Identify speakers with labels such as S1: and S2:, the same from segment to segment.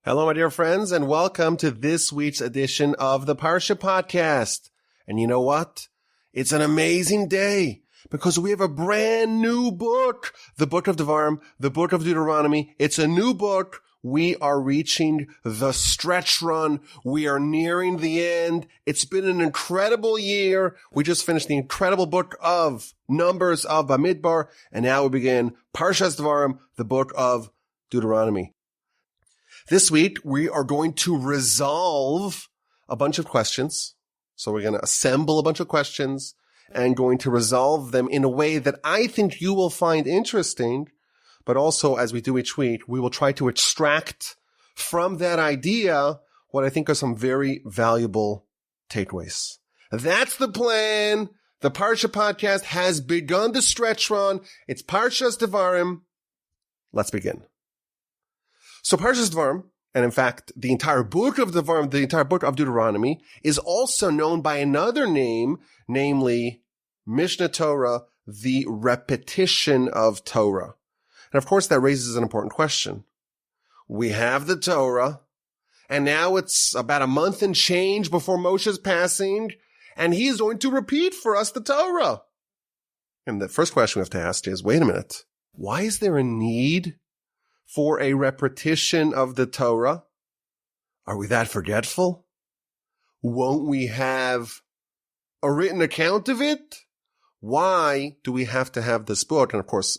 S1: Hello, my dear friends, and welcome to this week's edition of the Parsha podcast. And you know what? It's an amazing day because we have a brand new book, the book of Devarim, the book of Deuteronomy. It's a new book. We are reaching the stretch run. We are nearing the end. It's been an incredible year. We just finished the incredible book of Numbers of Bamidbar, and now we begin Parsha's Devarim, the book of Deuteronomy. This week, we are going to resolve a bunch of questions. So we're going to assemble a bunch of questions and going to resolve them in a way that I think you will find interesting. But also, as we do each week, we will try to extract from that idea what I think are some very valuable takeaways. That's the plan. The Parsha podcast has begun the stretch run. It's Parsha's Devarim. Let's begin. So Parsha's Devarim, and in fact, the entire book of Devarim, the entire book of Deuteronomy, is also known by another name, namely Mishnah Torah, the repetition of Torah. And of course, that raises an important question. We have the Torah, and now it's about a month and change before Moshe's passing, and he's going to repeat for us the Torah. And the first question we have to ask is, wait a minute, why is there a need for a repetition of the Torah? Are we that forgetful? Won't we have a written account of it? Why do we have to have this book? And of course,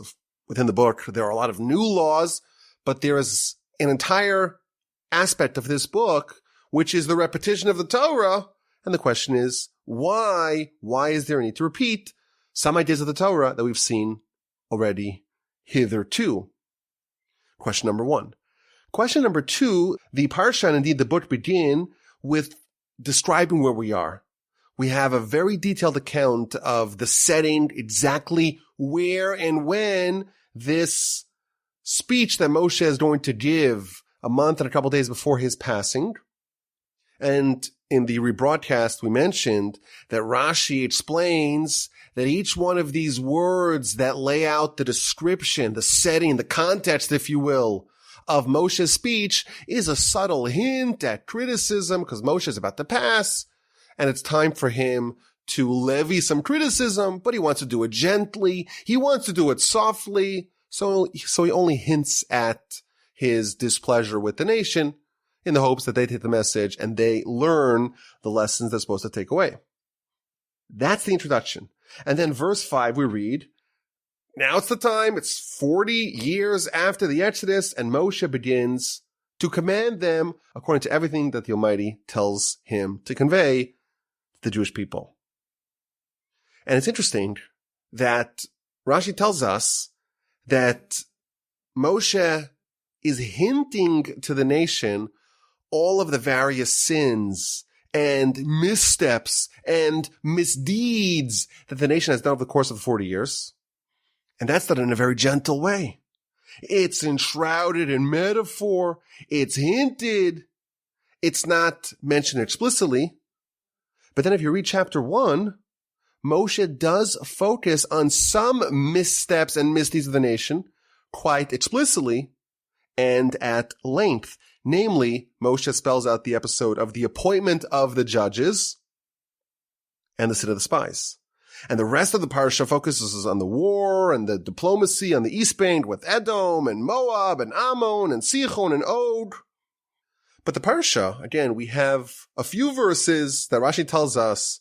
S1: within the book, there are a lot of new laws, but there is an entire aspect of this book, which is the repetition of the Torah. And the question is, why? Why is there a need to repeat some ideas of the Torah that we've seen already hitherto? Question number one. Question number two, the Parsha and indeed the book begin with describing where we are. We have a very detailed account of the setting, exactly where and when this speech that Moshe is going to give a month and a couple days before his passing. And in the rebroadcast, we mentioned that Rashi explains that each one of these words that lay out the description, the setting, the context, if you will, of Moshe's speech is a subtle hint at criticism because Moshe is about to pass and it's time for him to levy some criticism, but he wants to do it gently. He wants to do it softly. So he only hints at his displeasure with the nation in the hopes that they take the message and they learn the lessons they're supposed to take away. That's the introduction. And then verse 5, we read, now it's the time, it's 40 years after the Exodus, and Moshe begins to command them according to everything that the Almighty tells him to convey to the Jewish people. And it's interesting that Rashi tells us that Moshe is hinting to the nation all of the various sins and missteps and misdeeds that the nation has done over the course of the 40 years. And that's done in a very gentle way. It's enshrouded in metaphor. It's hinted. It's not mentioned explicitly. But then if you read chapter 1, Moshe does focus on some missteps and misdeeds of the nation quite explicitly and at length. Namely, Moshe spells out the episode of the appointment of the judges and the sin of the spies. And the rest of the Parsha focuses on the war and the diplomacy on the east bank with Edom and Moab and Ammon and Sichon and Og. But the Parsha, again, we have a few verses that Rashi tells us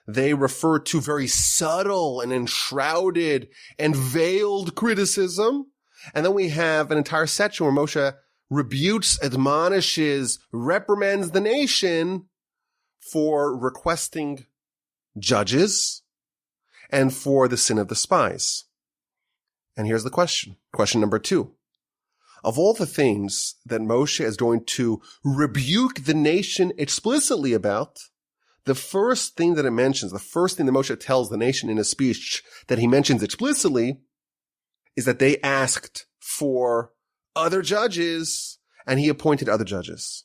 S1: they refer to very subtle and enshrouded and veiled criticism. And then we have an entire section where Moshe rebukes, admonishes, reprimands the nation for requesting judges and for the sin of the spies. And here's the question. Question number 2. Of all the things that Moshe is going to rebuke the nation explicitly about, the first thing that it mentions, the first thing that Moshe tells the nation in a speech that he mentions explicitly is that they asked for other judges and he appointed other judges.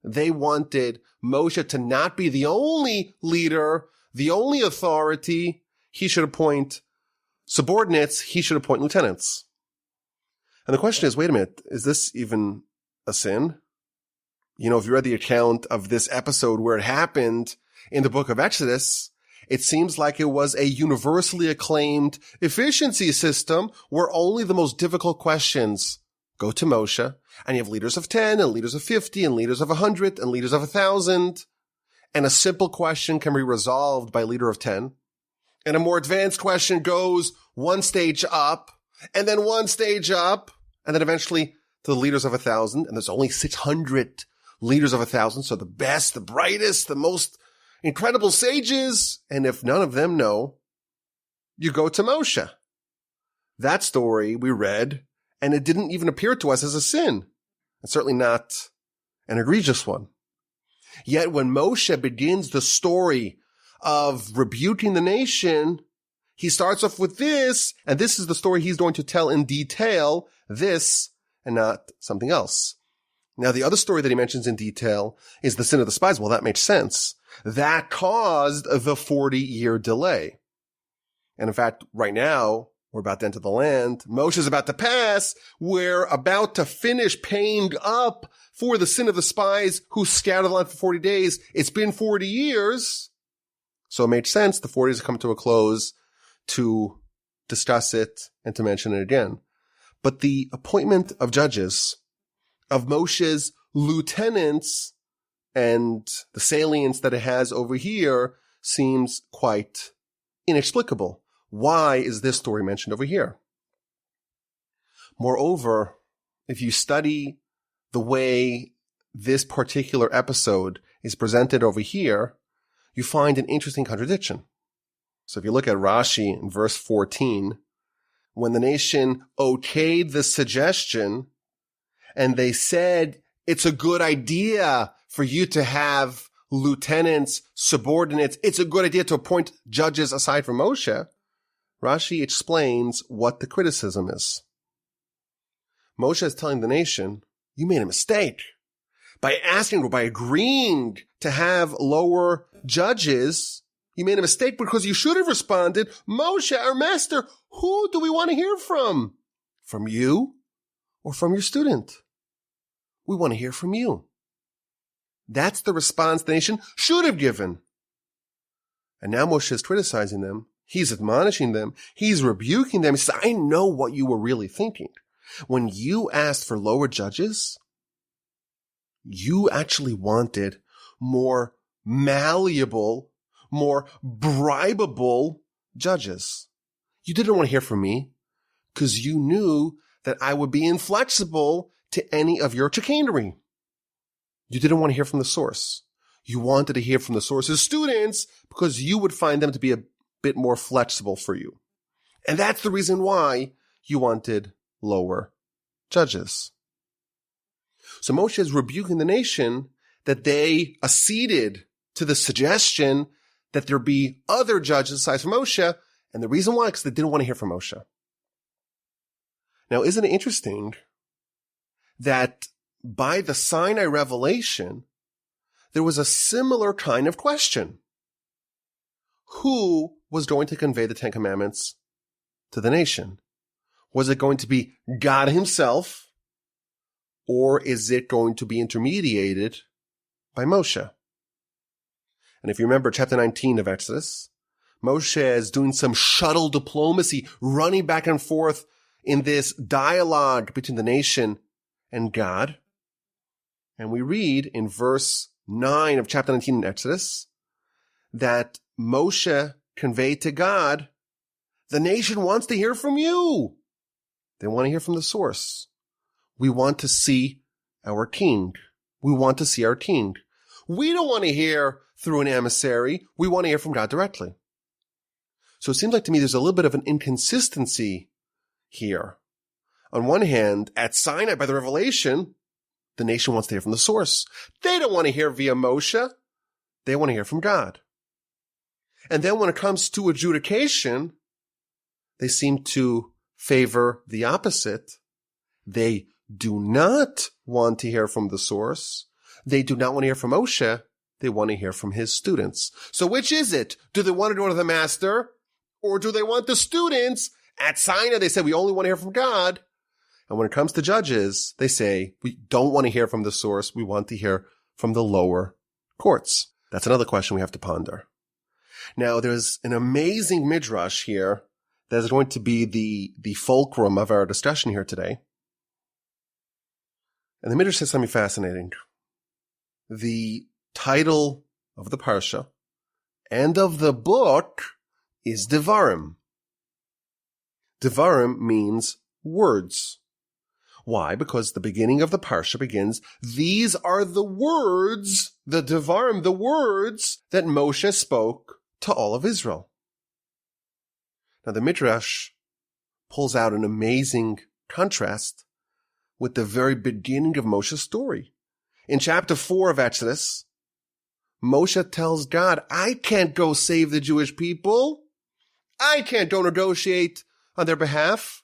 S1: They wanted Moshe to not be the only leader, the only authority. He should appoint subordinates. He should appoint lieutenants. And the question is, wait a minute, is this even a sin? If you read the account of this episode where it happened in the book of Exodus, it seems like it was a universally acclaimed efficiency system where only the most difficult questions go to Moshe, and you have leaders of 10 and leaders of 50 and leaders of 100 and leaders of 1,000, and a simple question can be resolved by a leader of 10, and a more advanced question goes one stage up, and then one stage up, and then eventually to the leaders of 1,000, and there's only 600 leaders of 1,000, so the best, the brightest, the most incredible sages, and if none of them know, you go to Moshe. That story we read, and it didn't even appear to us as a sin, and certainly not an egregious one. Yet when Moshe begins the story of rebuking the nation, he starts off with this, and this is the story he's going to tell in detail, this and not something else. Now, the other story that he mentions in detail is the sin of the spies. Well, that makes sense. That caused the 40-year delay. And in fact, right now, we're about to enter the land. Moshe's about to pass. We're about to finish paying up for the sin of the spies who scattered the land for 40 days. It's been 40 years. So it made sense. The 40s have come to a close to discuss it and to mention it again. But the appointment of judges, of Moshe's lieutenants, and the salience that it has over here seems quite inexplicable. Why is this story mentioned over here? Moreover, if you study the way this particular episode is presented over here, you find an interesting contradiction. So if you look at Rashi in verse 14, when the nation okayed the suggestion and they said, it's a good idea for you to have lieutenants, subordinates. It's a good idea to appoint judges aside from Moshe. Rashi explains what the criticism is. Moshe is telling the nation, you made a mistake. By asking or by agreeing to have lower judges, you made a mistake because you should have responded, Moshe, our master, who do we want to hear from? From you or from your student? We want to hear from you. That's the response the nation should have given. And now Moshe is criticizing them. He's admonishing them. He's rebuking them. He says, I know what you were really thinking. When you asked for lower judges, you actually wanted more malleable, more bribable judges. You didn't want to hear from me because you knew that I would be inflexible to any of your chicanery. You didn't want to hear from the source. You wanted to hear from the source's students because you would find them to be a bit more flexible for you. And that's the reason why you wanted lower judges. So Moshe is rebuking the nation that they acceded to the suggestion that there be other judges aside from Moshe. And the reason why, because they didn't want to hear from Moshe. Now, isn't it interesting that by the Sinai revelation, there was a similar kind of question. Who was going to convey the Ten Commandments to the nation? Was it going to be God himself, or is it going to be intermediated by Moshe? And if you remember chapter 19 of Exodus, Moshe is doing some shuttle diplomacy, running back and forth in this dialogue between the nation and God. And we read in verse 9 of chapter 19 in Exodus that Moshe conveyed to God, the nation wants to hear from you. They want to hear from the source. We want to see our king. We want to see our king. We don't want to hear through an emissary. We want to hear from God directly. So it seems like to me there's a little bit of an inconsistency here. On one hand, at Sinai, by the revelation, the nation wants to hear from the source. They don't want to hear via Moshe. They want to hear from God. And then when it comes to adjudication, they seem to favor the opposite. They do not want to hear from the source. They do not want to hear from Moshe. They want to hear from his students. So which is it? Do they want to go to the master? Or do they want the students? At Sinai, they said, we only want to hear from God. And when it comes to judges, they say, we don't want to hear from the source. We want to hear from the lower courts. That's another question we have to ponder. Now, there's an amazing Midrash here that is going to be the fulcrum of our discussion here today. And the Midrash says something fascinating. The title of the Parsha and of the book is Devarim. Devarim means words. Why? Because the beginning of the Parsha begins, these are the words, the Devarim, the words that Moshe spoke to all of Israel. Now the Midrash pulls out an amazing contrast with the very beginning of Moshe's story. In chapter 4 of Exodus, Moshe tells God, I can't go save the Jewish people. I can't go negotiate on their behalf.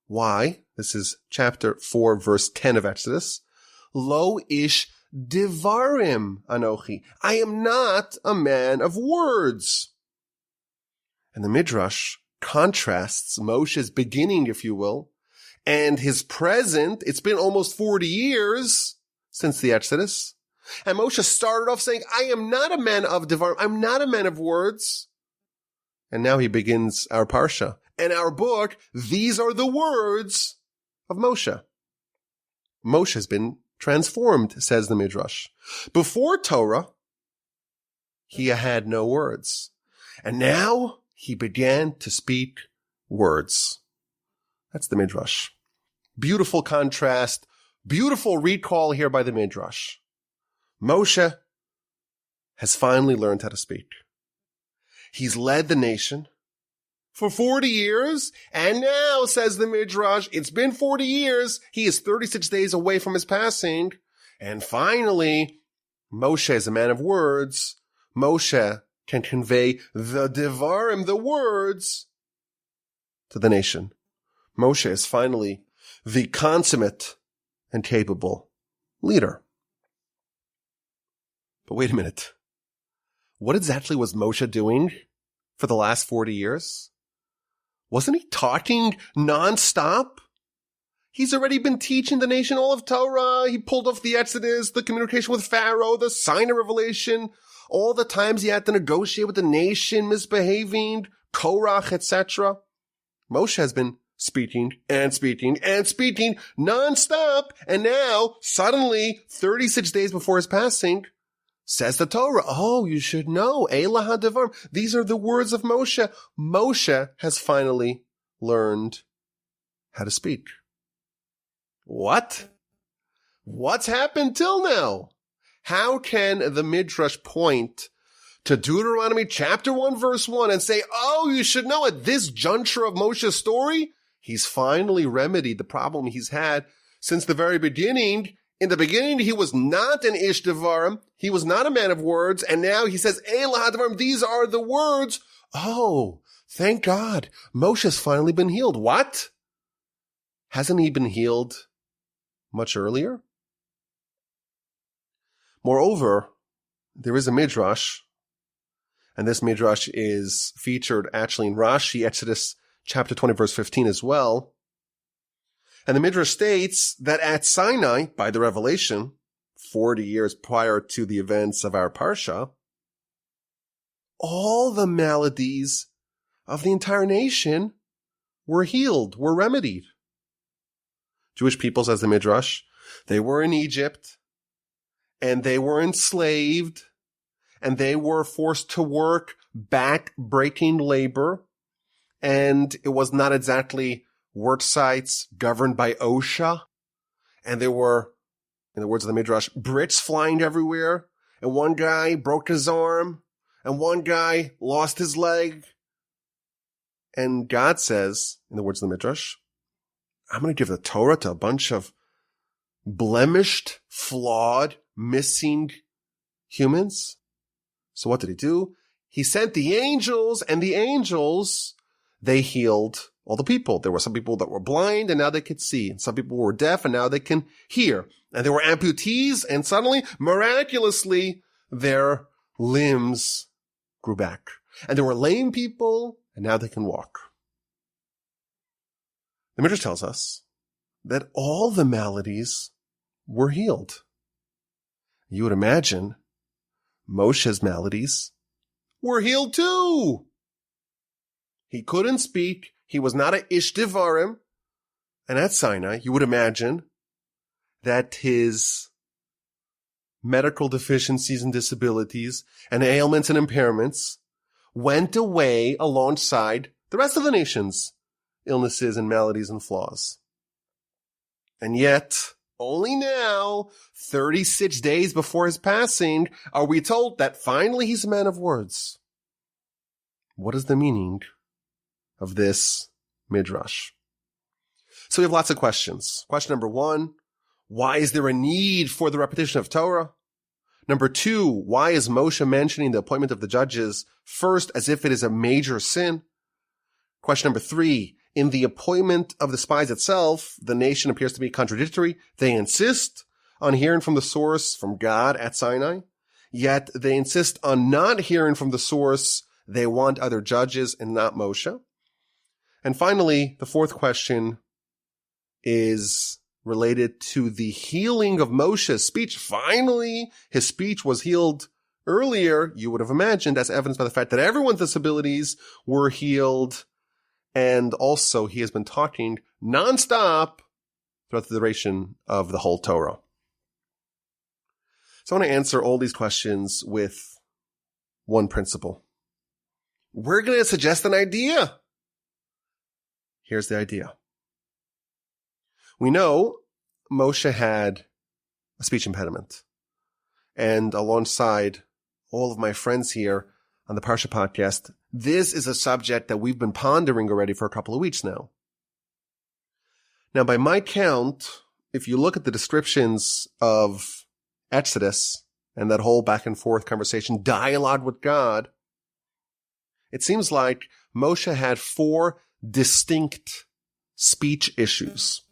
S1: Why? This is chapter 4, verse 10 of Exodus. Lo ish Devarim anochi. I am not a man of words. And the Midrash contrasts Moshe's beginning, if you will, and his present. It's been almost 40 years since the Exodus. And Moshe started off saying, I am not a man of Devarim. I'm not a man of words. And now he begins our Parsha. And our book, these are the words of Moshe. Moshe has been transformed, says the Midrash. Before Torah, he had no words. And now he began to speak words. That's the Midrash. Beautiful contrast, beautiful recall here by the Midrash. Moshe has finally learned how to speak. He's led the nation for 40 years, and now, says the Midrash, it's been 40 years, he is 36 days away from his passing, and finally, Moshe is a man of words. Moshe can convey the Devarim, the words, to the nation. Moshe is finally the consummate and capable leader. But wait a minute. What exactly was Moshe doing for the last 40 years? Wasn't he talking nonstop? He's already been teaching the nation all of Torah. He pulled off the Exodus, the communication with Pharaoh, the sign of revelation, all the times he had to negotiate with the nation, misbehaving, Korach, etc. Moshe has been speaking and speaking and speaking nonstop. And now, suddenly, 36 days before his passing, says the Torah, oh, you should know, Elah HaDevarim. These are the words of Moshe. Moshe has finally learned how to speak. What? What's happened till now? How can the Midrash point to Deuteronomy chapter 1, verse 1 and say, oh, you should know at this juncture of Moshe's story, he's finally remedied the problem he's had since the very beginning. In the beginning, he was not an ish devarim. He was not a man of words. And now he says, Elah devarim, these are the words. Oh, thank God. Moshe's finally been healed. What? Hasn't he been healed much earlier? Moreover, there is a Midrash, and this Midrash is featured actually in Rashi, Exodus chapter 20, verse 15 as well. And the Midrash states that at Sinai, by the revelation, 40 years prior to the events of our Parsha, all the maladies of the entire nation were healed, were remedied. Jewish people, says the Midrash, they were in Egypt, and they were enslaved, and they were forced to work back-breaking labor, and it was not exactly work sites governed by OSHA, and there were, in the words of the Midrash, Brits flying everywhere, and one guy broke his arm, and one guy lost his leg. And God says, in the words of the Midrash, I'm going to give the Torah to a bunch of blemished, flawed, missing humans. So what did he do? He sent the angels, and the angels, they healed all the people. There were some people that were blind and now they could see. And some people were deaf and now they can hear. And there were amputees and suddenly, miraculously, their limbs grew back. And there were lame people and now they can walk. The Midrash tells us that all the maladies were healed. You would imagine Moshe's maladies were healed too. He couldn't speak. He was not a ish Devarim. And at Sinai, you would imagine that his medical deficiencies and disabilities and ailments and impairments went away alongside the rest of the nation's illnesses and maladies and flaws. And yet, only now, 36 days before his passing, are we told that finally he's a man of words. What is the meaning of this Midrash? So we have lots of questions. Question number 1, why is there a need for the repetition of Torah? Number 2, why is Moshe mentioning the appointment of the judges first as if it is a major sin? Question number 3, in the appointment of the spies itself, the nation appears to be contradictory. They insist on hearing from the source, from God at Sinai, yet they insist on not hearing from the source. They want other judges and not Moshe. And finally, the 4th question is related to the healing of Moshe's speech. Finally, his speech was healed earlier, you would have imagined, as evidenced by the fact that everyone's disabilities were healed. And also, he has been talking nonstop throughout the duration of the whole Torah. So I want to answer all these questions with one principle. We're going to suggest an idea. Here's the idea. We know Moshe had a speech impediment. And alongside all of my friends here on the Parsha podcast, this is a subject that we've been pondering already for a couple of weeks now. Now, by my count, if you look at the descriptions of Exodus and that whole back and forth conversation, dialogue with God, it seems like Moshe had 4 distinct speech issues.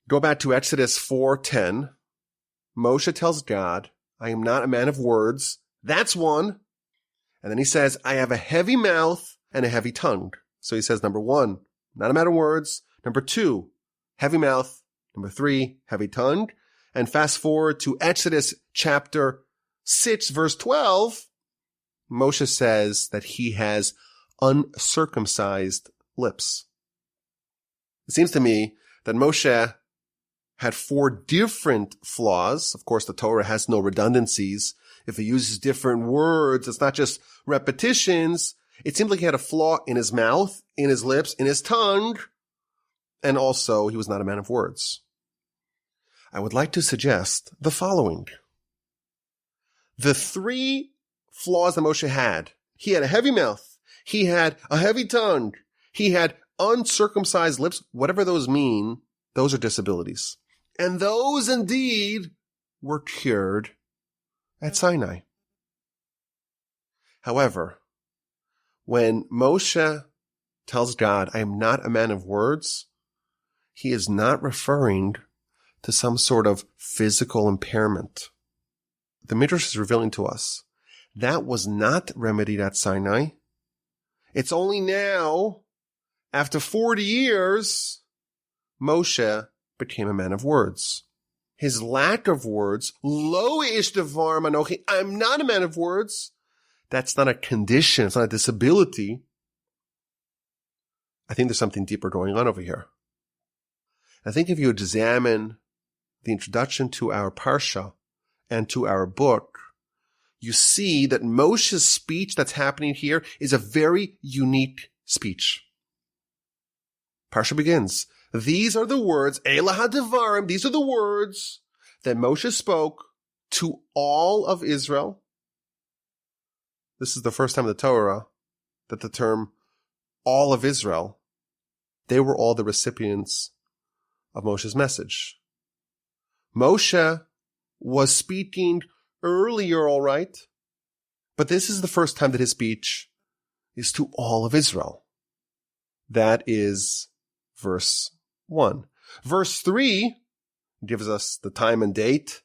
S1: Go back to Exodus 4:10. Moshe tells God, I am not a man of words. That's one. And then he says, I have a heavy mouth and a heavy tongue. So he says, number 1, not a man of words. Number 2, heavy mouth. Number 3, heavy tongue. And fast forward to Exodus chapter 6, verse 12. Moshe says that he has uncircumcised lips. It seems to me that Moshe had 4 different flaws. Of course, the Torah has no redundancies. If he uses different words, it's not just repetitions. It seems like he had a flaw in his mouth, in his lips, in his tongue, and also he was not a man of words. I would like to suggest the following. The 3 flaws that Moshe had. He had a heavy mouth. He had a heavy tongue. He had uncircumcised lips. Whatever those mean, those are disabilities. And those indeed were cured at Sinai. However, when Moshe tells God, I am not a man of words, he is not referring to some sort of physical impairment. The Midrash is revealing to us that was not remedied at Sinai. It's only now, after 40 years, Moshe became a man of words. His lack of words, lo ish devarim anochi, I'm not a man of words, that's not a condition, it's not a disability. I think there's something deeper going on over here. I think if you examine the introduction to our Parsha and to our book, you see that Moshe's speech that's happening here is a very unique speech. Parsha begins, these are the words, Elah HaDevarim, these are the words that Moshe spoke to all of Israel. This is the first time in the Torah that the term all of Israel, they were all the recipients of Moshe's message. Moshe was speaking earlier, all right, but this is the first time that his speech is to all of Israel. That is verse 1. Verse 3 gives us the time and date,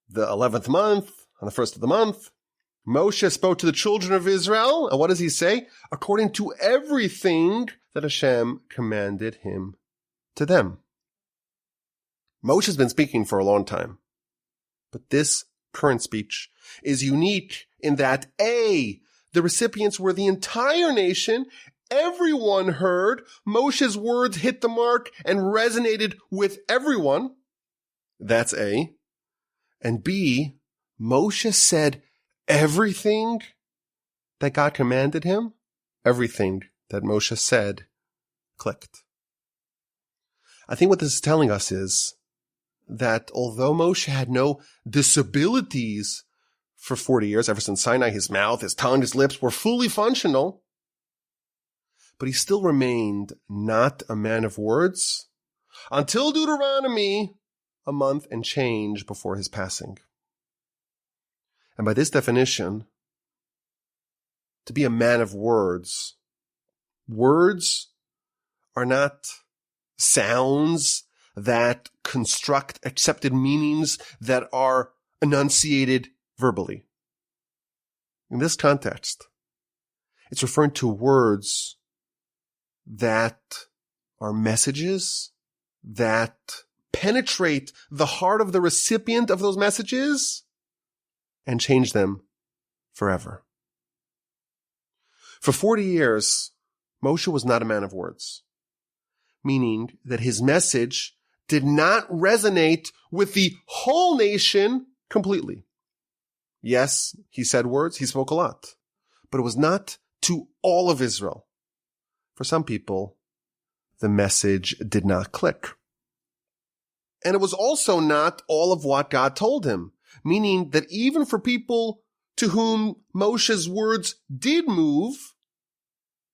S1: the 11th month, on the first of the month. Moshe spoke to the children of Israel, and what does he say? According to everything that Hashem commanded him to them. Moshe's been speaking for a long time. But this current speech is unique in that A, the recipients were the entire nation. Everyone heard. Moshe's words hit the mark and resonated with everyone. That's A. And B, Moshe said everything that God commanded him. Everything that Moshe said clicked. I think what this is telling us is that although Moshe had no disabilities for 40 years, ever since Sinai, his mouth, his tongue, his lips were fully functional, but he still remained not a man of words until Deuteronomy, a month and change before his passing. And by this definition, to be a man of words, words are not sounds that construct accepted meanings that are enunciated verbally. In this context, it's referring to words that are messages that penetrate the heart of the recipient of those messages and change them forever. For 40 years, Moshe was not a man of words, meaning that his message did not resonate with the whole nation completely. Yes, he said words, he spoke a lot, but it was not to all of Israel. For some people, the message did not click. And it was also not all of what God told him, meaning that even for people to whom Moshe's words did move,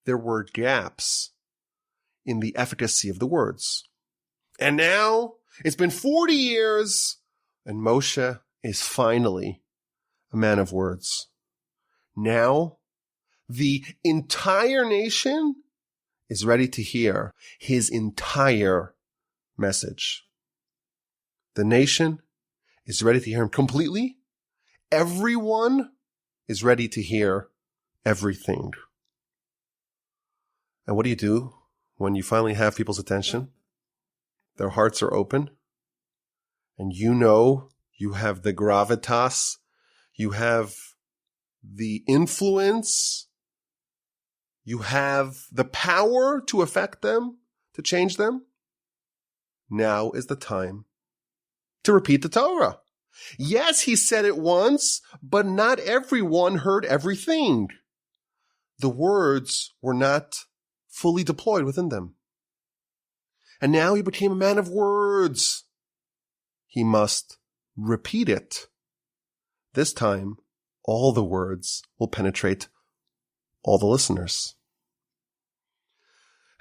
S1: there were gaps in the efficacy of the words. And now it's been 40 years and Moshe is finally a man of words. Now the entire nation is ready to hear his entire message. The nation is ready to hear him completely. Everyone is ready to hear everything. And what do you do when you finally have people's attention? Their hearts are open, and you know you have the gravitas, you have the influence, you have the power to affect them, to change them. Now is the time to repeat the Torah. Yes, he said it once, but not everyone heard everything. The words were not fully deployed within them. And now he became a man of words. He must repeat it. This time, all the words will penetrate all the listeners.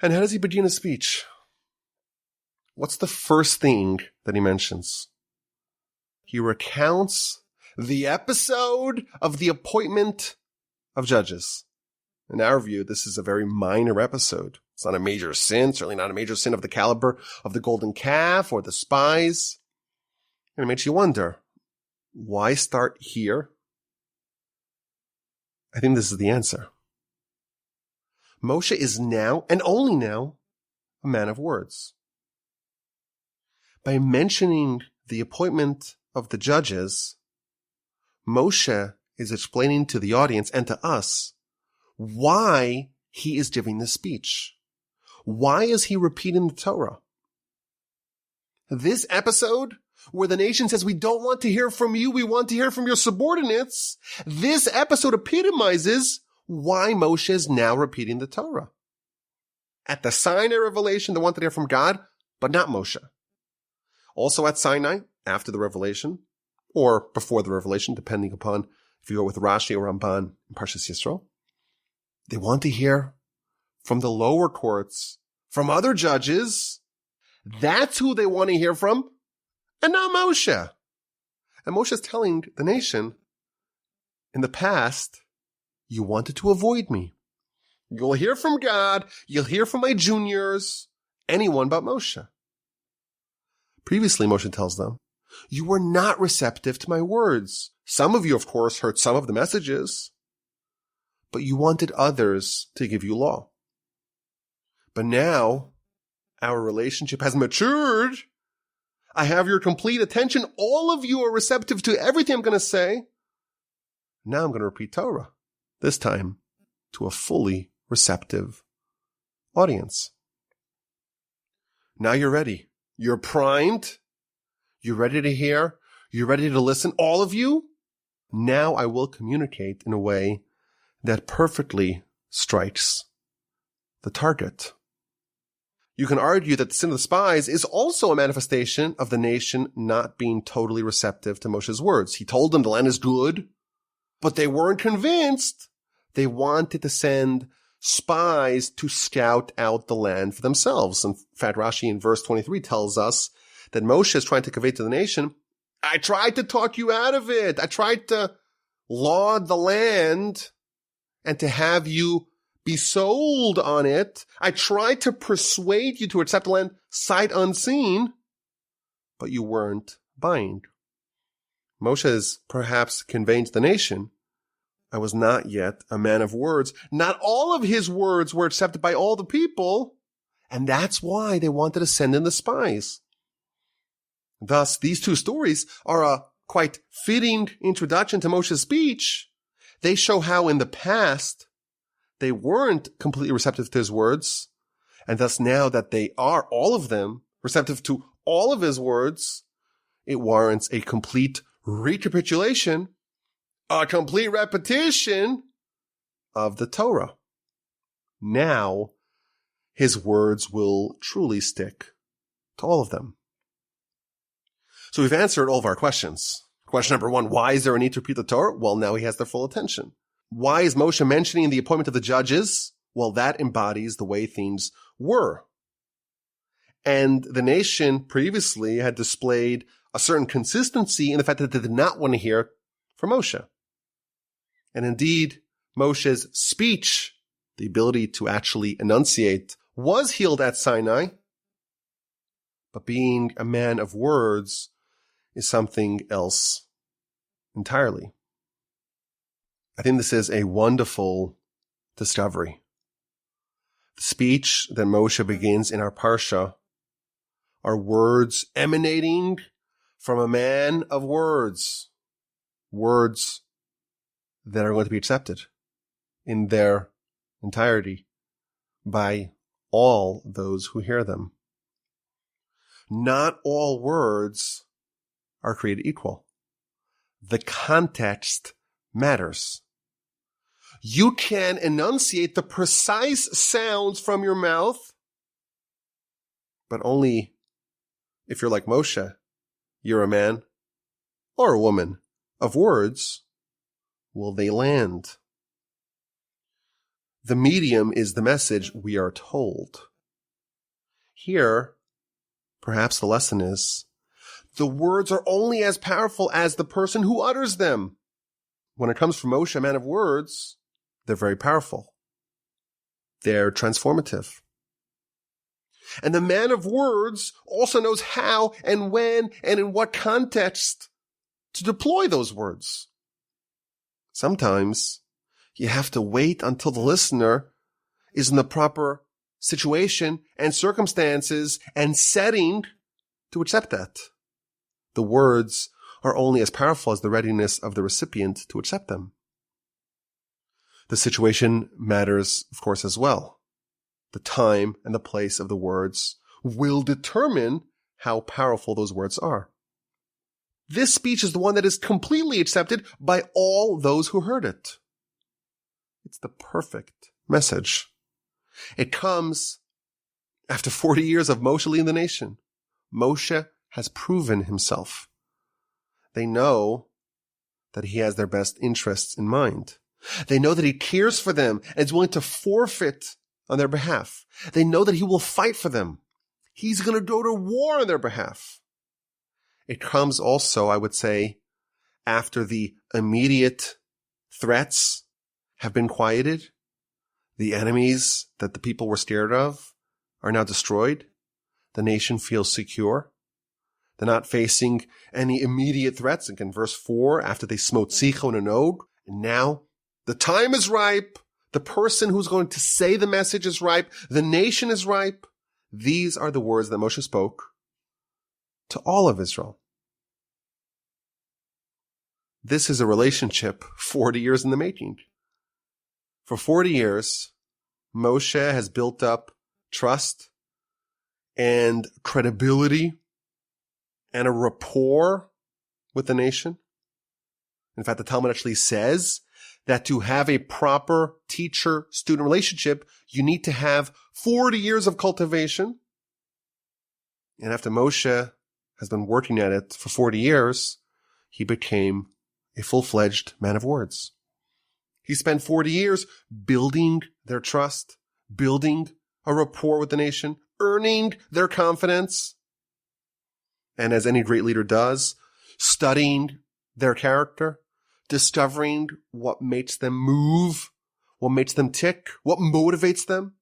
S1: And how does he begin his speech? What's the first thing that he mentions? He recounts the episode of the appointment of judges. In our view, this is a very minor episode. It's not a major sin, certainly not a major sin of the caliber of the golden calf or the spies. And it makes you wonder, why start here? I think this is the answer. Moshe is now, and only now, a man of words. By mentioning the appointment of the judges, Moshe is explaining to the audience and to us why he is giving this speech. Why is he repeating the Torah? This episode, where the nation says, we don't want to hear from you, we want to hear from your subordinates, this episode epitomizes why Moshe is now repeating the Torah. At the Sinai revelation, they wanted to hear from God, but not Moshe. Also at Sinai, after the revelation, or before the revelation, depending upon if you go with Rashi or Ramban in Parsha Yisro, they want to hear from the lower courts, from other judges. That's who they want to hear from, and not Moshe. And Moshe is telling the nation, in the past, you wanted to avoid me. You'll hear from God, you'll hear from my juniors, anyone but Moshe. Previously, Moshe tells them, you were not receptive to my words. Some of you, of course, heard some of the messages, but you wanted others to give you law. But now, our relationship has matured. I have your complete attention. All of you are receptive to everything I'm going to say. Now I'm going to repeat Torah, this time to a fully receptive audience. Now you're ready. You're primed. You're ready to hear. You're ready to listen. All of you. Now I will communicate in a way that perfectly strikes the target. You can argue that the sin of the spies is also a manifestation of the nation not being totally receptive to Moshe's words. He told them the land is good, but they weren't convinced. They wanted to send spies to scout out the land for themselves. In fact, Rashi in verse 23 tells us that Moshe is trying to convey to the nation, I tried to talk you out of it. I tried to laud the land and to have you be sold on it. I tried to persuade you to accept the land sight unseen, but you weren't buying. Moshe is perhaps conveying to the nation, I was not yet a man of words. Not all of his words were accepted by all the people, and that's why they wanted to send in the spies. Thus, these two stories are a quite fitting introduction to Moshe's speech. They show how in the past they weren't completely receptive to his words, and thus now that they are, all of them, receptive to all of his words, it warrants a complete recapitulation, a complete repetition of the Torah. Now, his words will truly stick to all of them. So we've answered all of our questions. Question number one, why is there a need to repeat the Torah? Well, now he has their full attention. Why is Moshe mentioning the appointment of the judges? Well, that embodies the way things were. And the nation previously had displayed a certain consistency in the fact that they did not want to hear from Moshe. And indeed, Moshe's speech, the ability to actually enunciate, was healed at Sinai. But being a man of words is something else entirely. I think this is a wonderful discovery. The speech that Moshe begins in our Parsha are words emanating from a man of words. Words that are going to be accepted in their entirety by all those who hear them. Not all words are created equal. The context matters. You can enunciate the precise sounds from your mouth, but only if you're like Moshe, you're a man or a woman of words, will they land. The medium is the message, we are told. Here, perhaps the lesson is, the words are only as powerful as the person who utters them. When it comes from Moshe, a man of words, they're very powerful. They're transformative. And the man of words also knows how and when and in what context to deploy those words. Sometimes you have to wait until the listener is in the proper situation and circumstances and setting to accept that. The words are only as powerful as the readiness of the recipient to accept them. The situation matters, of course, as well. The time and the place of the words will determine how powerful those words are. This speech is the one that is completely accepted by all those who heard it. It's the perfect message. It comes after 40 years of Moshe leading the nation. Moshe has proven himself. They know that he has their best interests in mind. They know that he cares for them and is willing to forfeit on their behalf. They know that he will fight for them. He's going to go to war on their behalf. It comes also, I would say, after the immediate threats have been quieted. The enemies that the people were scared of are now destroyed. The nation feels secure. They're not facing any immediate threats. Again, verse 4, after they smote Sichon and Og, and now the time is ripe. The person who's going to say the message is ripe. The nation is ripe. These are the words that Moshe spoke. to all of Israel. This is a relationship 40 years in the making. For 40 years, Moshe has built up trust and credibility and a rapport with the nation. In fact, the Talmud actually says that to have a proper teacher-student relationship, you need to have 40 years of cultivation. And after Moshe has been working at it for 40 years, he became a full-fledged man of words. He spent 40 years building their trust, building a rapport with the nation, earning their confidence. And as any great leader does, studying their character, discovering what makes them move, what makes them tick, what motivates them,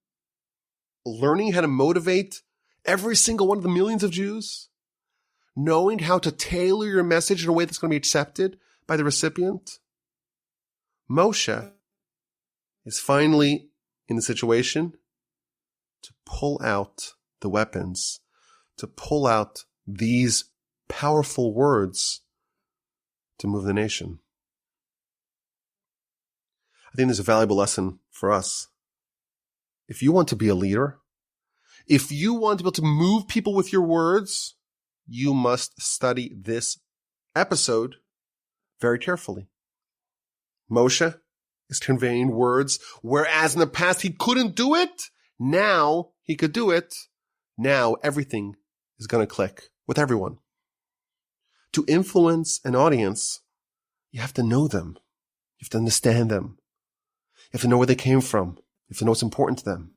S1: learning how to motivate every single one of the millions of Jews, knowing how to tailor your message in a way that's going to be accepted by the recipient. Moshe is finally in the situation to pull out the weapons, to pull out these powerful words to move the nation. I think there's a valuable lesson for us. If you want to be a leader, if you want to be able to move people with your words, you must study this episode very carefully. Moshe is conveying words, whereas in the past he couldn't do it. Now he could do it. Now everything is going to click with everyone. To influence an audience, you have to know them. You have to understand them. You have to know where they came from. You have to know what's important to them.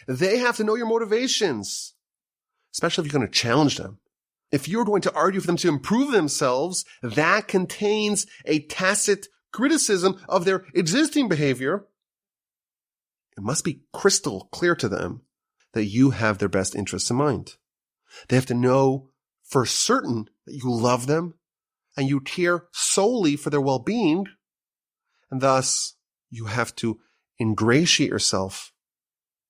S1: They have to know your motivations, especially if you're going to challenge them. If you're going to argue for them to improve themselves, that contains a tacit criticism of their existing behavior. It must be crystal clear to them that you have their best interests in mind. They have to know for certain that you love them and you care solely for their well-being, and thus you have to ingratiate yourself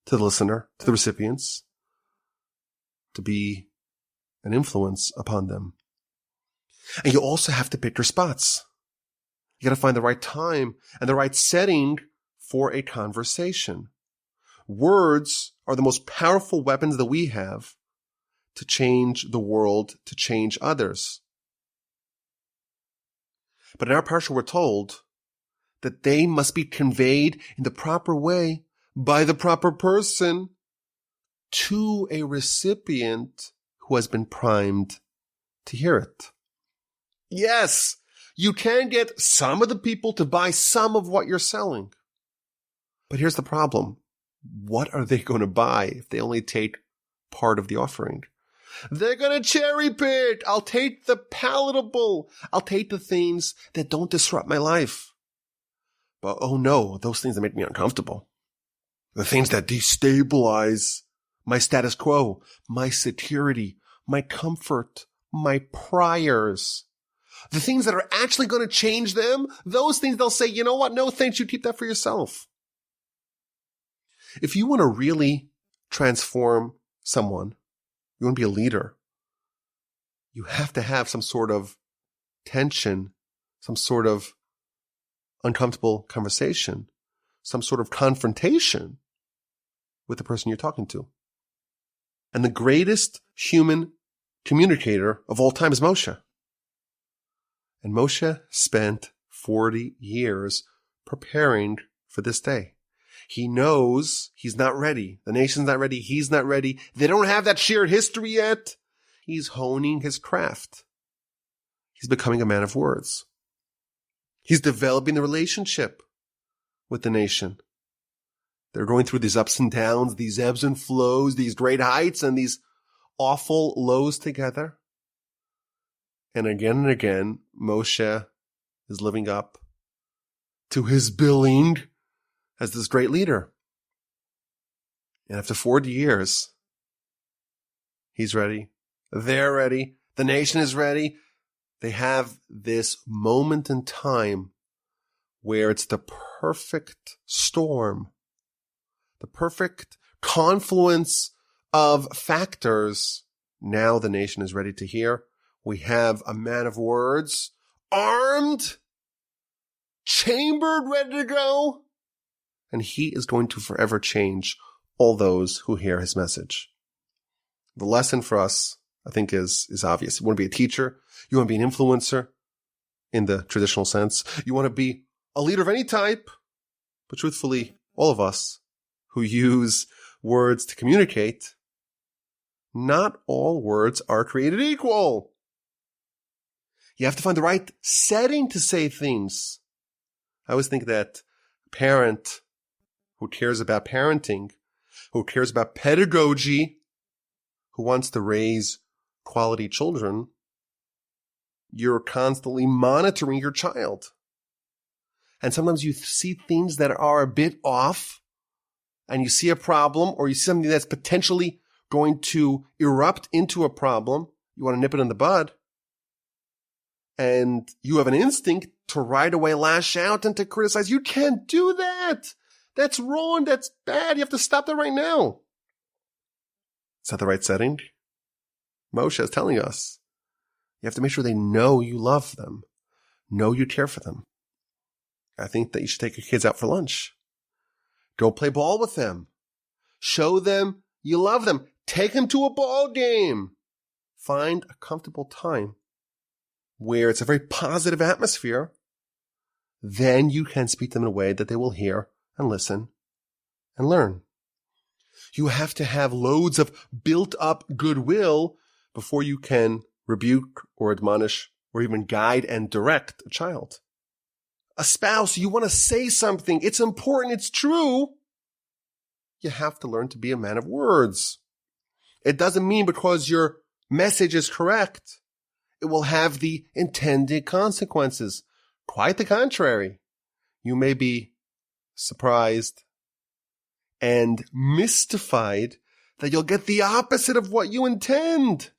S1: to the listener, to the recipients, to be an influence upon them. And you also have to pick your spots. You got to find the right time and the right setting for a conversation. Words are the most powerful weapons that we have to change the world, to change others. But in our Parsha, we're told that they must be conveyed in the proper way by the proper person to a recipient who has been primed to hear it. Yes, you can get some of the people to buy some of what you're selling. But here's the problem. What are they going to buy if they only take part of the offering? They're going to cherry pick. I'll take the palatable. I'll take the things that don't disrupt my life. But oh no, those things that make me uncomfortable. The things that destabilize my status quo, my security, my comfort, my priors. The things that are actually going to change them, those things they'll say, you know what? No, thanks. You keep that for yourself. If you want to really transform someone, you want to be a leader, you have to have some sort of tension, some sort of uncomfortable conversation, some sort of confrontation with the person you're talking to. And the greatest human communicator of all time is Moshe. And Moshe spent 40 years preparing for this day. He knows he's not ready. The nation's not ready. He's not ready. They don't have that shared history yet. He's honing his craft. He's becoming a man of words. He's developing the relationship with the nation. They're going through these ups and downs, these ebbs and flows, these great heights and these awful lows together. And again, Moshe is living up to his billing as this great leader. And after 40 years, he's ready. They're ready. The nation is ready. They have this moment in time where it's the perfect storm, the perfect confluence of factors Now the nation is ready to hear. We have a man of words, armed, chambered, ready to go. And he is going to forever change all those who hear his message. The lesson for us, I think, is obvious. You want to be a teacher. You want to be an influencer in the traditional sense. You want to be a leader of any type. But truthfully, all of us who use words to communicate, not all words are created equal. You have to find the right setting to say things. I always think that a parent who cares about parenting, who cares about pedagogy, who wants to raise quality children, you're constantly monitoring your child. And sometimes you see things that are a bit off, and you see a problem, or you see something that's potentially going to erupt into a problem. You want to nip it in the bud. And you have an instinct to right away lash out and to criticize. You can't do that. That's wrong. That's bad. You have to stop that right now. Is that the right setting? Moshe is telling us you have to make sure they know you love them, know you care for them. I think that you should take your kids out for lunch. Go play ball with them. Show them you love them. Take them to a ball game. Find a comfortable time where it's a very positive atmosphere. Then you can speak to them in a way that they will hear and listen and learn. You have to have loads of built-up goodwill before you can rebuke or admonish or even guide and direct a child. A spouse, you want to say something. It's important. It's true. You have to learn to be a man of words. It doesn't mean because your message is correct, it will have the intended consequences. Quite the contrary. You may be surprised and mystified that you'll get the opposite of what you intend.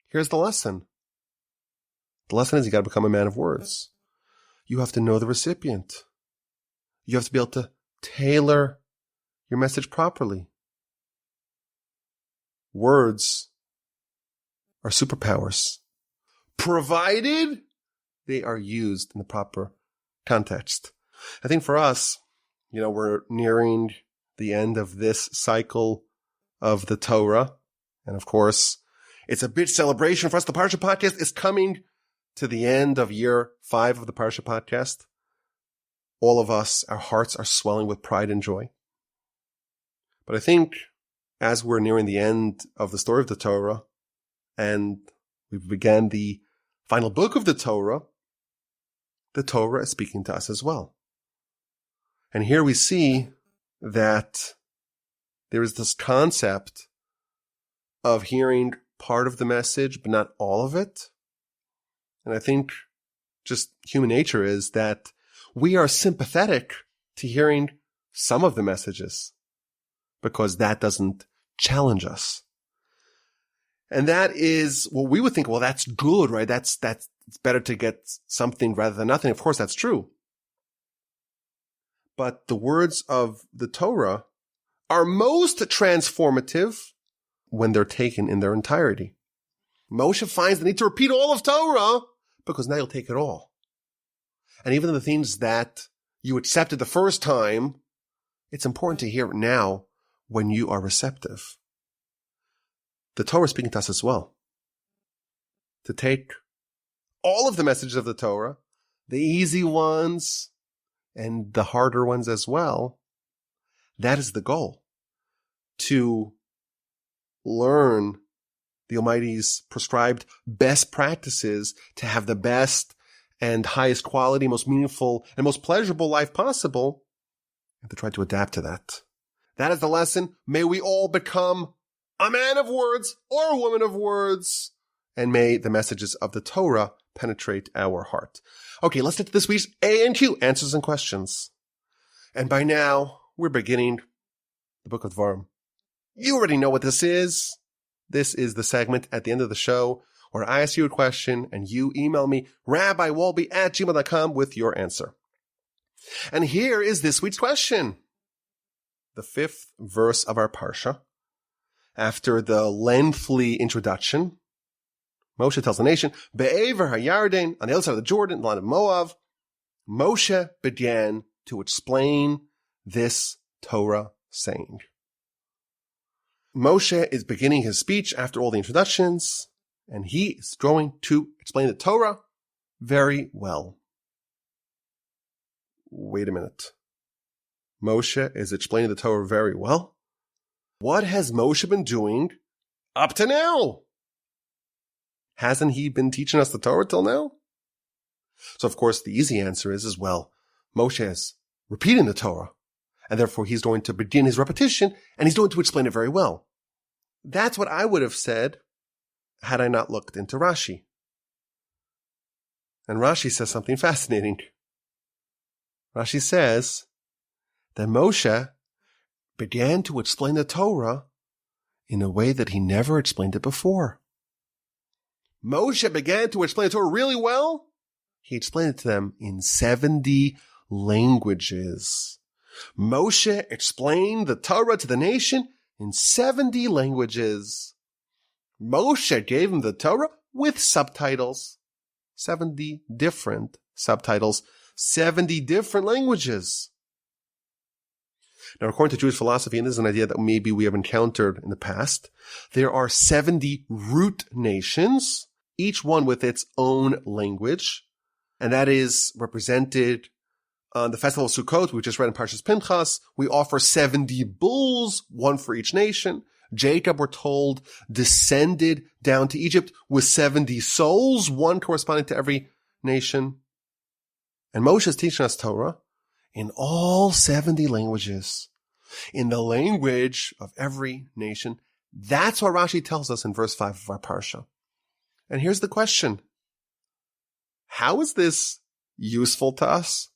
S1: Here's the lesson. The lesson is you got to become a man of words. You have to know the recipient. You have to be able to tailor your message properly. Words are superpowers, provided they are used in the proper context. I think for us, we're nearing the end of this cycle of the Torah. And of course, it's a big celebration for us. The Parsha podcast is coming to the end of year 5 of the Parsha podcast. All of us, our hearts are swelling with pride and joy. But I think as we're nearing the end of the story of the Torah, and we began the final book of the Torah is speaking to us as well. And here we see that there is this concept of hearing part of the message, but not all of it. And I think just human nature is that we are sympathetic to hearing some of the messages because that doesn't challenge us. And that is what we would think, well, that's good, right? That's it's better to get something rather than nothing. Of course, that's true. But the words of the Torah are most transformative when they're taken in their entirety. Moshe finds the need to repeat all of Torah because now you'll take it all. And even the things that you accepted the first time, it's important to hear it now when you are receptive. The Torah is speaking to us as well. To take all of the messages of the Torah, the easy ones and the harder ones as well, that is the goal. To learn the Almighty's prescribed best practices to have the best and highest quality, most meaningful, and most pleasurable life possible, and to try to adapt to that. That is the lesson. May we all become a man of words or a woman of words, and may the messages of the Torah penetrate our heart. Okay, let's get to this week's A&Q, answers and questions. And by now, we're beginning the book of Devarim. You already know what this is. This is the segment at the end of the show where I ask you a question and you email me, rabbiwolbe@gmail.com, with your answer. And here is this week's question. The 5th verse of our Parsha. After the lengthy introduction, Moshe tells the nation, Be'ever HaYarden, on the other side of the Jordan, the land of Moab, Moshe began to explain this Torah saying. Moshe is beginning his speech after all the introductions, and he is going to explain the Torah very well. Wait a minute. Moshe is explaining the Torah very well? What has Moshe been doing up to now? Hasn't he been teaching us the Torah till now? So, of course, the easy answer is, well, Moshe is repeating the Torah, and therefore he's going to begin his repetition, and he's going to explain it very well. That's what I would have said had I not looked into Rashi. And Rashi says something fascinating. Rashi says that Moshe began to explain the Torah in a way that he never explained it before. Moshe began to explain the Torah really well. He explained it to them in 70 languages. Moshe explained the Torah to the nation in 70 languages. Moshe gave them the Torah with subtitles. 70 different subtitles. 70 different languages. Now, according to Jewish philosophy, and this is an idea that maybe we have encountered in the past, there are 70 root nations, each one with its own language, and that is represented on the festival of Sukkot. We just read in Parsha's Pinchas. We offer 70 bulls, one for each nation. Jacob, we're told, descended down to Egypt with 70 souls, one corresponding to every nation. And Moshe is teaching us Torah in all 70 languages, in the language of every nation. That's what Rashi tells us in verse 5 of our Parsha. And here's the question. How is this useful to us?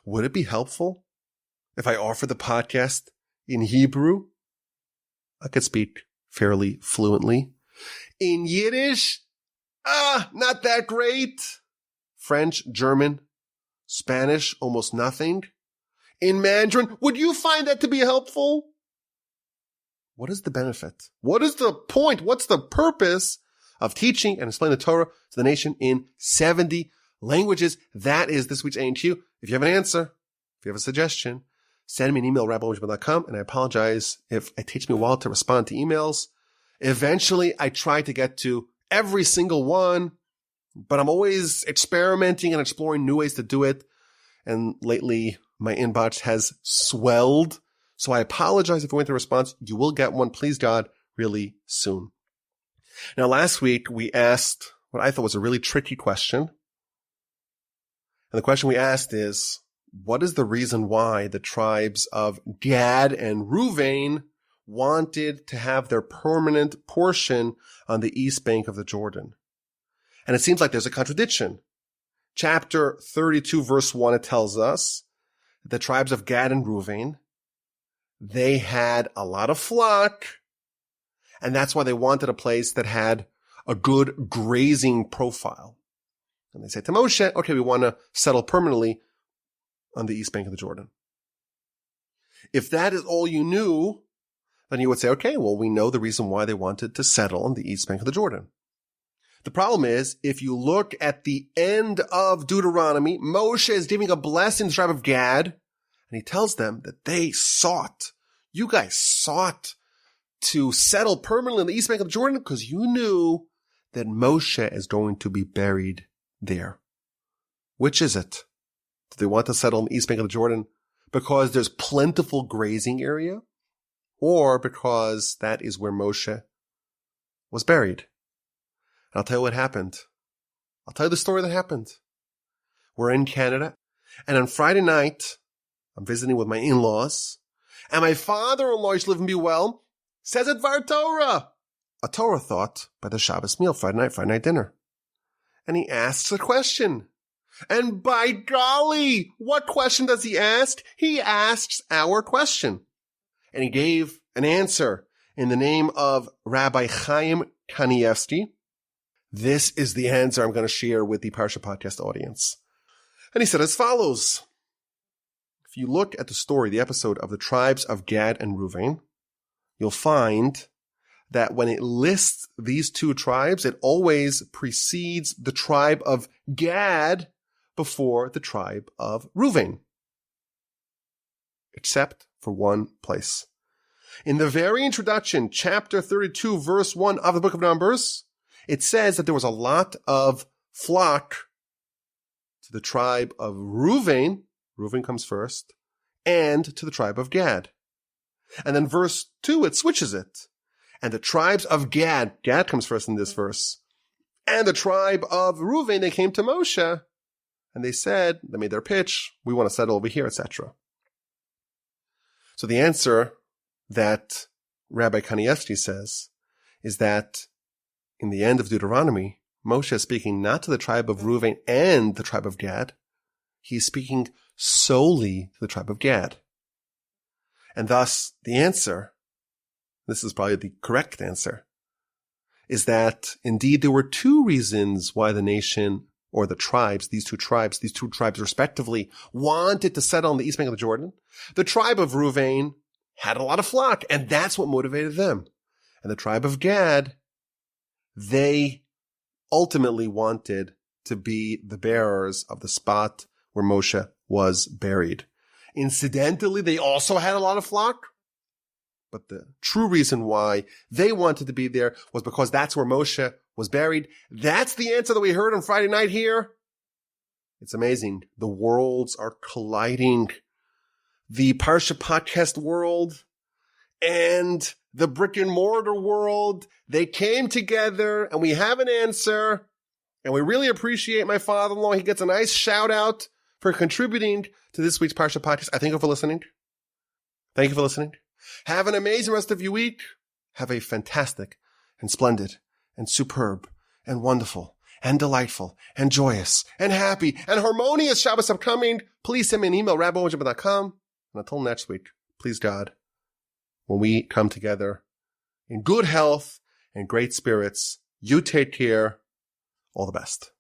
S1: Would it be helpful if I offered the podcast in Hebrew? I could speak fairly fluently. In Yiddish? Not that great. French, German, Spanish, almost nothing. In Mandarin, would you find that to be helpful? What is the benefit? What is the point? What's the purpose of teaching and explaining the Torah to the nation in 70 languages? That is this week's A&Q. If you have an answer, if you have a suggestion, send me an email, rabbi@wishma.com, and I apologize if it takes me a while to respond to emails. Eventually, I try to get to every single one, but I'm always experimenting and exploring new ways to do it. And lately, my inbox has swelled. So I apologize if you want a response. You will get one, please God, really soon. Now, last week, we asked what I thought was a really tricky question. And the question we asked is, what is the reason why the tribes of Gad and Reuven wanted to have their permanent portion on the east bank of the Jordan? And it seems like there's a contradiction. Chapter 32, verse 1, it tells us the tribes of Gad and Reuven, they had a lot of flock, and that's why they wanted a place that had a good grazing profile. And they said to Moshe, okay, we want to settle permanently on the east bank of the Jordan. If that is all you knew, then you would say, okay, well, we know the reason why they wanted to settle on the east bank of the Jordan. The problem is, if you look at the end of Deuteronomy, Moshe is giving a blessing to the tribe of Gad, and he tells them that you guys sought to settle permanently on the east bank of the Jordan because you knew that Moshe is going to be buried there. Which is it? Do they want to settle on the east bank of the Jordan because there's plentiful grazing area, or because that is where Moshe was buried? And I'll tell you what happened. I'll tell you the story that happened. We're in Canada, and on Friday night, I'm visiting with my in-laws, and my father-in-law, live and be well, says a Dvar Torah, a Torah thought by the Shabbos meal, Friday night dinner. And he asks a question. And by golly, what question does he ask? He asks our question. And he gave an answer in the name of Rabbi Chaim Kanievsky. This is the answer I'm going to share with the Parsha podcast audience. And he said as follows. If you look at the story, the episode of the tribes of Gad and Reuven, you'll find that when it lists these two tribes, it always precedes the tribe of Gad before the tribe of Reuven. Except for one place. In the very introduction, chapter 32, verse 1 of the book of Numbers, it says that there was a lot of flock to the tribe of Reuven. Reuven comes first. And to the tribe of Gad. And then verse 2, it switches it. And the tribes of Gad comes first in this verse. And the tribe of Reuven, they came to Moshe. And they said, they made their pitch, we want to settle over here, etc. So the answer that Rabbi Kanievsky says is that in the end of Deuteronomy, Moshe is speaking not to the tribe of Reuven and the tribe of Gad. He's speaking solely to the tribe of Gad. And thus, the answer, this is probably the correct answer, is that indeed there were two reasons why the nation or the tribes, these two tribes respectively, wanted to settle on the east bank of the Jordan. The tribe of Reuven had a lot of flock, and that's what motivated them. And the tribe of Gad, they ultimately wanted to be the bearers of the spot where Moshe was buried. Incidentally, they also had a lot of flock, but the true reason why they wanted to be there was because that's where Moshe was buried. That's the answer that we heard on Friday night here. It's amazing. The worlds are colliding. The Parsha podcast world and the brick and mortar world, they came together and we have an answer. And we really appreciate my father-in-law. He gets a nice shout out for contributing to this week's Parsha podcast. I thank you for listening. Thank you for listening. Have an amazing rest of your week. Have a fantastic and splendid and superb and wonderful and delightful and joyous and happy and harmonious Shabbos upcoming. Please send me an email, rabbi@gmail.com. And until next week, please God, when we come together in good health and great spirits, you take care. All the best.